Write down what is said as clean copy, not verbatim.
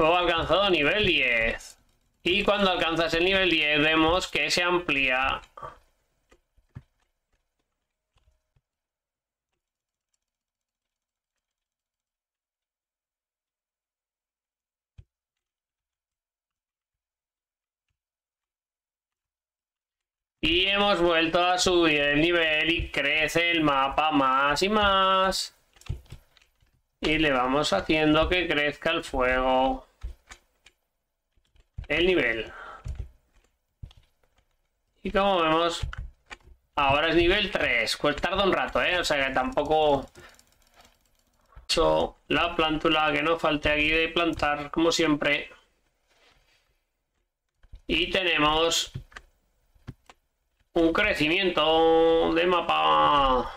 Juego alcanzado nivel 10. Y cuando alcanzas el nivel 10 vemos que se amplía. Y hemos vuelto a subir el nivel y crece el mapa más y más. Y le vamos haciendo que crezca el fuego. El nivel. Y como vemos, ahora es nivel 3. Pues tarda un rato, ¿eh? O sea que tampoco... La plántula que no falte aquí de plantar, como siempre. Y tenemos... un crecimiento de mapa